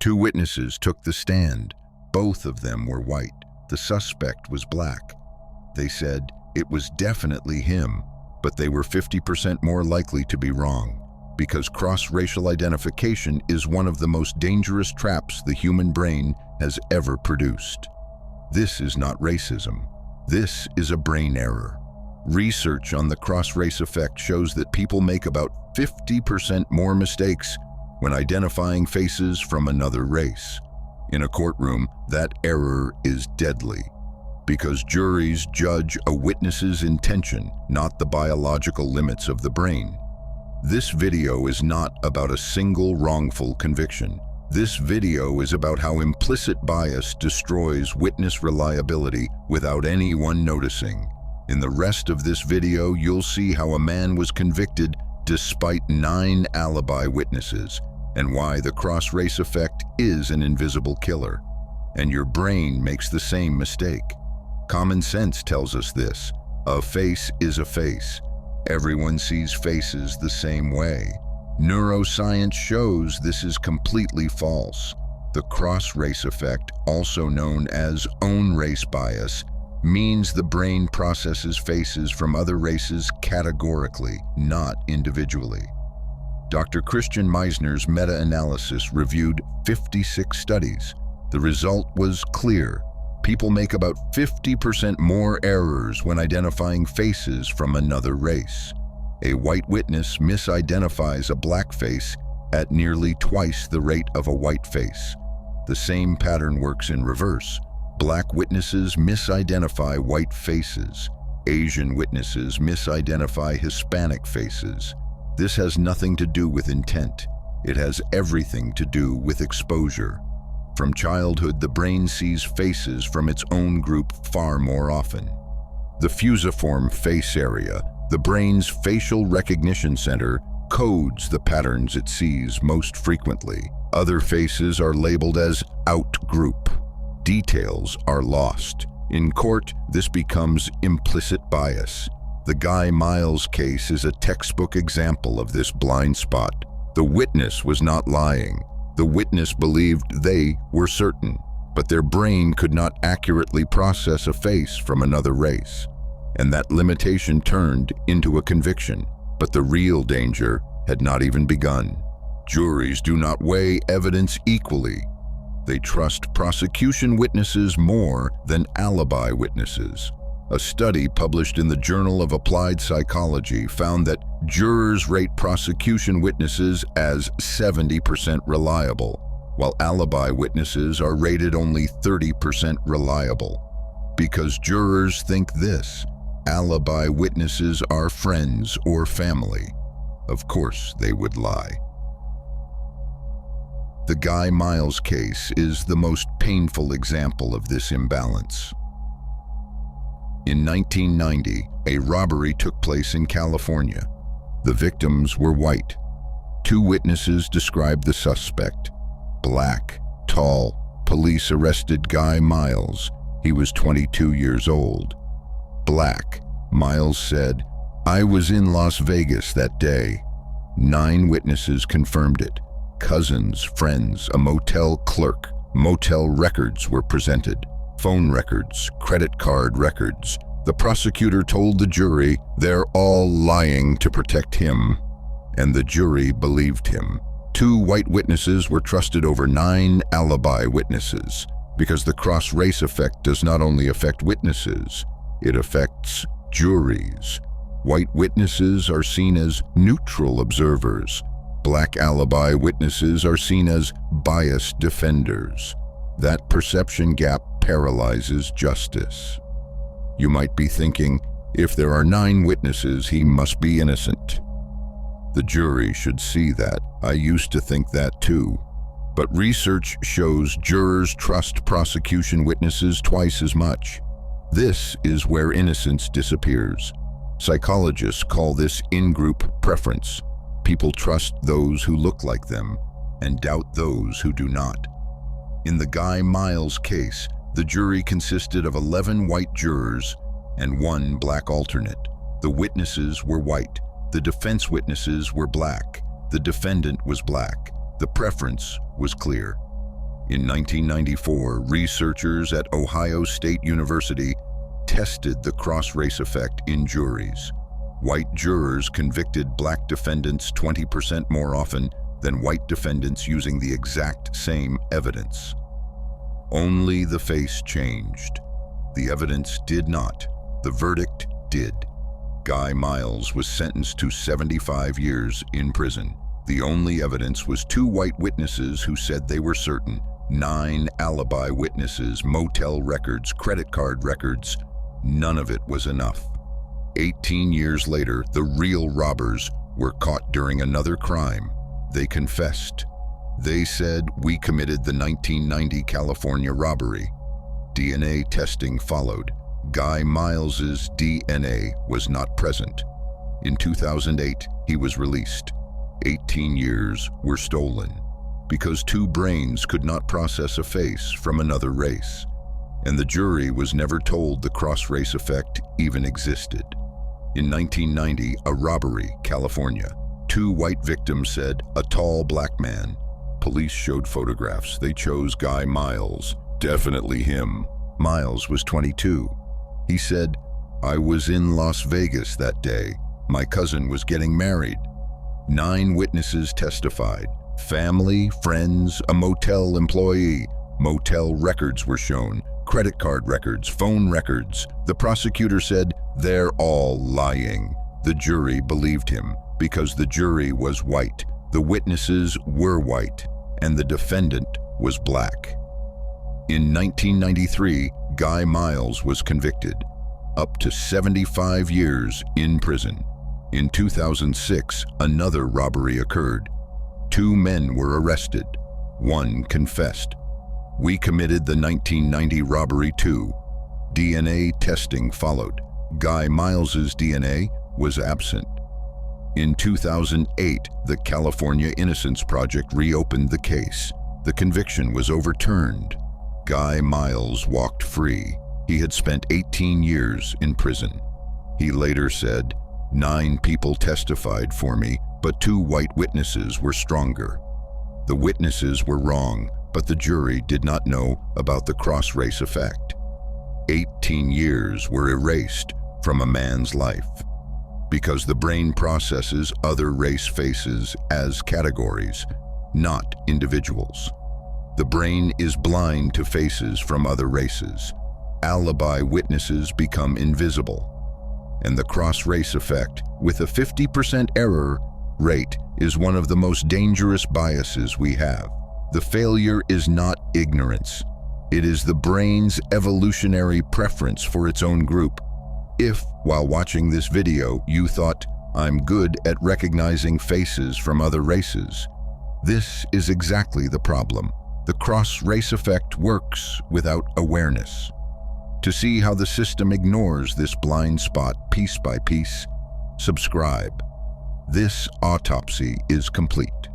Two witnesses took the stand. Both of them were white. The suspect was black. They said it was definitely him, but they were 50% more likely to be wrong, because cross-racial identification is one of the most dangerous traps the human brain has ever produced. This is not racism. This is a brain error. Research on the cross-race effect shows that people make about 50% more mistakes when identifying faces from another race. In a courtroom, that error is deadly, because juries judge a witness's intention, not the biological limits of the brain. This video is not about a single wrongful conviction. This video is about how implicit bias destroys witness reliability without anyone noticing. In the rest of this video, you'll see how a man was convicted despite 9 alibi witnesses, and why the cross-race effect is an invisible killer. And your brain makes the same mistake. Common sense tells us this. A face is a face. Everyone sees faces the same way. Neuroscience shows this is completely false. The cross-race effect, also known as own race bias, means the brain processes faces from other races categorically, not individually. Dr. Christian Meisner's meta-analysis reviewed 56 studies. The result was clear. People make about 50% more errors when identifying faces from another race. A white witness misidentifies a black face at nearly twice the rate of a white face. The same pattern works in reverse. Black witnesses misidentify white faces. Asian witnesses misidentify Hispanic faces. This has nothing to do with intent. It has everything to do with exposure. From childhood, the brain sees faces from its own group far more often. The fusiform face area, the brain's facial recognition center, codes the patterns it sees most frequently. Other faces are labeled as out-group. Details are lost. In court, this becomes implicit bias. The Guy Miles case is a textbook example of this blind spot. The witness was not lying. The witness believed they were certain, but their brain could not accurately process a face from another race. And that limitation turned into a conviction, but the real danger had not even begun. Juries do not weigh evidence equally. They trust prosecution witnesses more than alibi witnesses. A study published in the Journal of Applied Psychology found that jurors rate prosecution witnesses as 70% reliable, while alibi witnesses are rated only 30% reliable. Because jurors think this: alibi witnesses are friends or family. Of course they would lie. The Guy Miles case is the most painful example of this imbalance. In 1990, a robbery took place in California. The victims were white. Two witnesses described the suspect: black, tall. Police arrested Guy Miles. He was 22 years old. Black, Miles said, "I was in Las Vegas that day." 9 witnesses confirmed it. Cousins, friends, a motel clerk. Motel records were presented. Phone records, credit card records. The prosecutor told the jury they're all lying to protect him, and the jury believed him. 2 white witnesses were trusted over 9 alibi witnesses, because the cross-race effect does not only affect witnesses, it affects juries. White witnesses are seen as neutral observers. Black alibi witnesses are seen as biased defenders. That perception gap paralyzes justice. You might be thinking, if there are 9 witnesses, he must be innocent. The jury should see that. I used to think that too. But research shows jurors trust prosecution witnesses twice as much. This is where innocence disappears. Psychologists call this in-group preference. People trust those who look like them and doubt those who do not. In the Guy Miles case, the jury consisted of 11 white jurors and 1 black alternate. The witnesses were white. The defense witnesses were black. The defendant was black. The preference was clear. In 1994, researchers at Ohio State University tested the cross-race effect in juries. White jurors convicted black defendants 20% more often than white defendants using the exact same evidence. Only the face changed. The evidence did not. The verdict did. Guy Miles was sentenced to 75 years in prison. The only evidence was 2 white witnesses who said they were certain, 9 alibi witnesses, motel records, credit card records. None of it was enough. 18 years later, the real robbers were caught during another crime. They confessed. They said, "We committed the 1990 California robbery." DNA testing followed. Guy Miles's DNA was not present. In 2008, he was released. 18 years were stolen because 2 brains could not process a face from another race. And the jury was never told the cross-race effect even existed. In 1990, a robbery, California. 2 white victims said, "A tall black man." Police showed photographs. They chose Guy Miles. Definitely him. Miles was 22. He said, "I was in Las Vegas that day. My cousin was getting married." 9 witnesses testified. Family, friends, a motel employee. Motel records were shown. Credit card records, phone records. The prosecutor said, "They're all lying." The jury believed him because the jury was white. The witnesses were white, and the defendant was black. In 1993, Guy Miles was convicted, up to 75 years in prison. In 2006, another robbery occurred. 2 men were arrested. 1 confessed. "We committed the 1990 robbery too." DNA testing followed. Guy Miles's DNA was absent. In 2008, the California Innocence Project reopened the case. The conviction was overturned. Guy Miles walked free. He had spent 18 years in prison. He later said, "9 people testified for me, but 2 white witnesses were stronger. The witnesses were wrong, but the jury did not know about the cross-race effect." 18 years were erased from a man's life because the brain processes other race faces as categories, not individuals. The brain is blind to faces from other races. Alibi witnesses become invisible. And the cross-race effect, with a 50% error rate, is one of the most dangerous biases we have. The failure is not ignorance. It is the brain's evolutionary preference for its own group. If, while watching this video, you thought, "I'm good at recognizing faces from other races," this is exactly the problem. The cross-race effect works without awareness. To see how the system ignores this blind spot piece by piece, subscribe. This autopsy is complete.